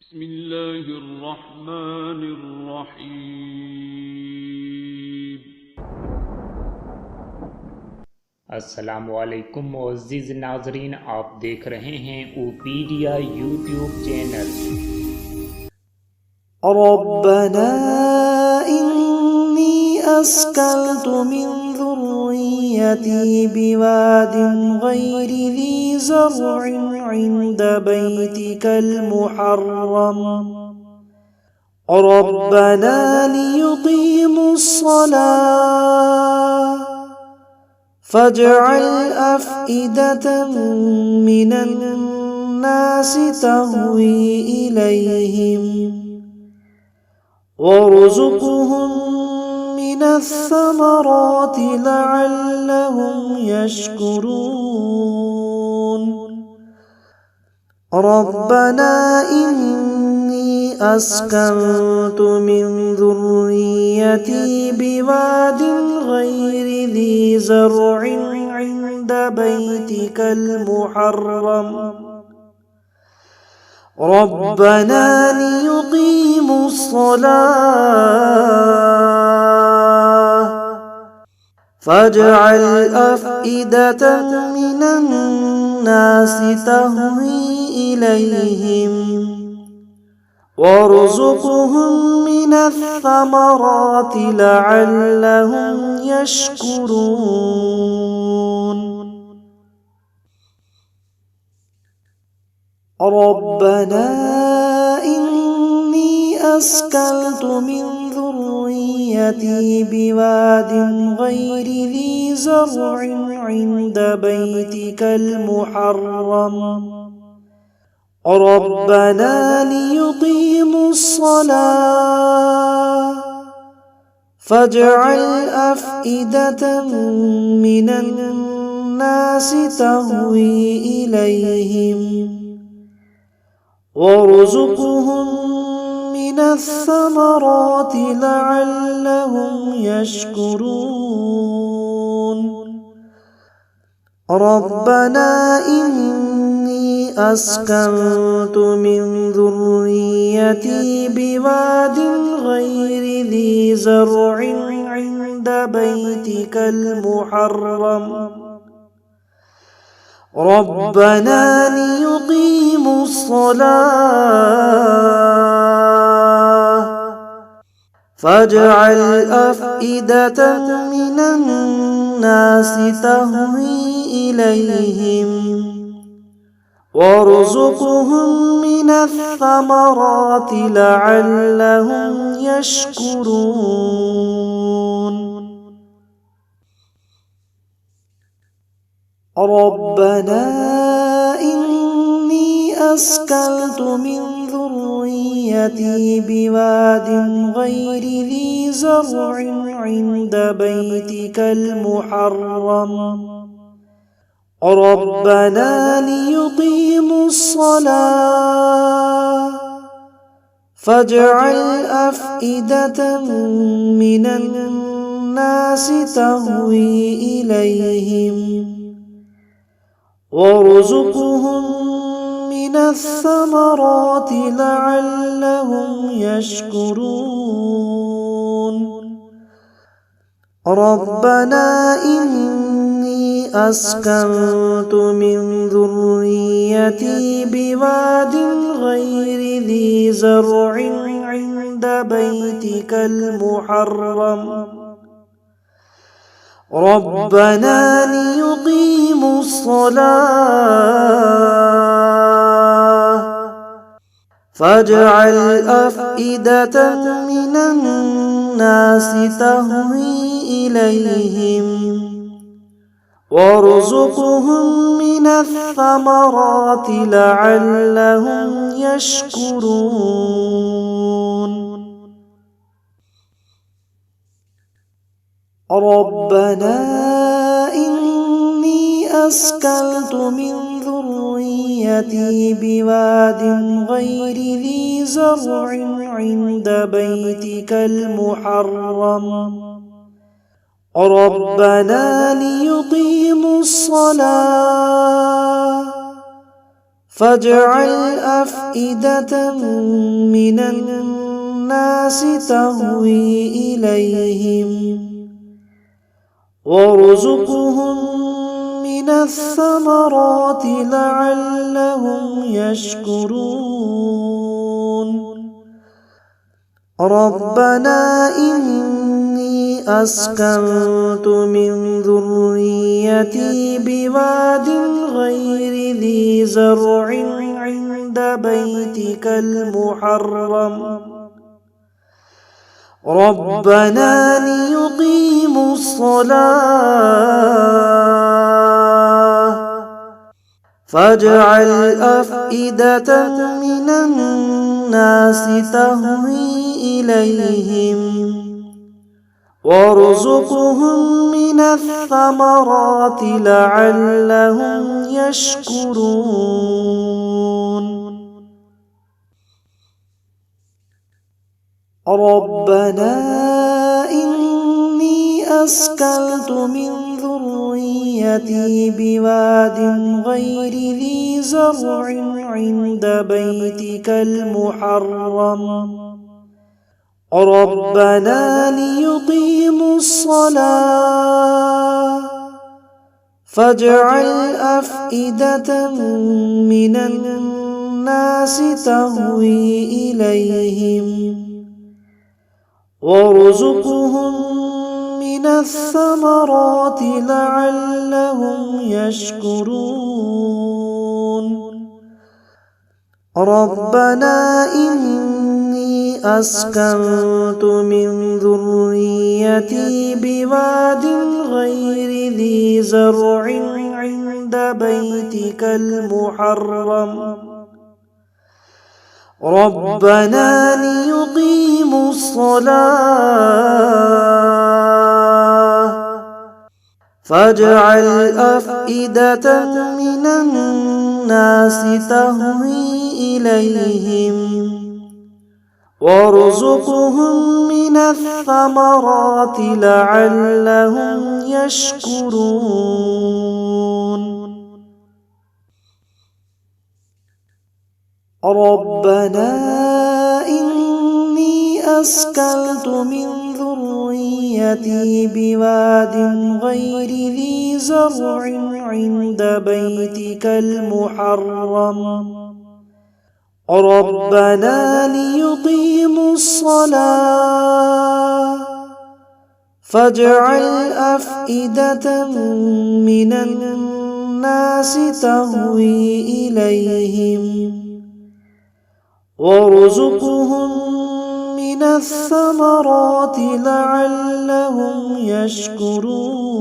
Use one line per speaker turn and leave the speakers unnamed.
بسم الله الرحمن الرحیم۔
अस्सलामुअलैकुम मुअज़्ज़िज़ नाज़रीन, आप देख रहे हैं ओपीडिया यूट्यूब चैनल।
ربنا إني أسكنت من ذريتي بواد غير ذي زرع عند بيتك المحرم ربنا ليقيموا الصلاة فاجعل أفئدة من الناس تهوي إليهم وارزقهم من الثمرات لعلهم يشكرون ربنا إني أسكنت من ذريتي بواد غير ذي زرع عند بيتك المحرم ربنا ليقيموا الصلاة فاجعل أفئدة من الناس تهوي إليهم وارزقهم من الثمرات لعلهم يشكرون ربنا إني أسكنت من ذريتي بواد غير ذي زرع عند بيتك المحرم ربنا ليقيموا الصلاة فاجعل أفئدة من الناس تهوي إليهم وارزقهم من الثمرات لعلهم يشكرون ربنا إني أسكنت من ذريتي بواد غير ذي زرع عند بيتك المحرم ربنا ليقيموا الصلاة فاجعل أفئدة من الناس تهوي إليهم وارزقهم من الثمرات لعلهم يشكرون ربنا إني أسكنت من ذريتي بواد غير ذي زرع عند بيتك المحرم ربنا ليقيموا الصلاة فاجعل أفئدة من الناس تهوي إليهم وارزقهم من الثمرات لعلهم يشكرون ربنا إني أسكنت من ذريتي بواد غير ذي زرع عند بيتك المحرم ربنا ليقيموا الصلاة فاجعل أفئدة من الناس تهوي إليهم وارزقهم من الثمرات لعلهم يشكرون ربنا إني أسكنت من ذريتي بواد غير ذي زرع عند بيتك المحرم ربنا ليقيموا الصلاة فاجعل أفئدة من الناس تهوي إليهم وارزقهم من الثمرات لعلهم يشكرون ربنا إني أسكنت من ذريتي بواد غير ذي زرع عند بيتك المحرم ربنا ليقيموا الصلاة فاجعل أفئدة من الناس تهوي إليهم وارزقهم من الثمرات لعلهم يشكرون ربنا إني أسكنت من ذريتي بواد غير ذي زرع عند بيتك المحرم ربنا ليقيموا الصلاة فاجعل أفئدة من الناس تهوي إليهم وارزقهم من الثمرات لعلهم يشكرون ربنا إني أسكنت من ذريتي بواد غير ذي زرع عند بيتك المحرم ربنا ليقيموا الصلاة فاجعل أفئدة من الناس تهوي إليهم وارزقهم من الثمرات لعلهم يشكرون ربنا إني أسكنت من ذريتي بواد غير ذي زرع عند بيتك المحرم ربنا ليقيموا الصلاة فاجعل أفئدة من الناس تهوي إليهم وارزقهم من الثمرات لعلهم يشكرون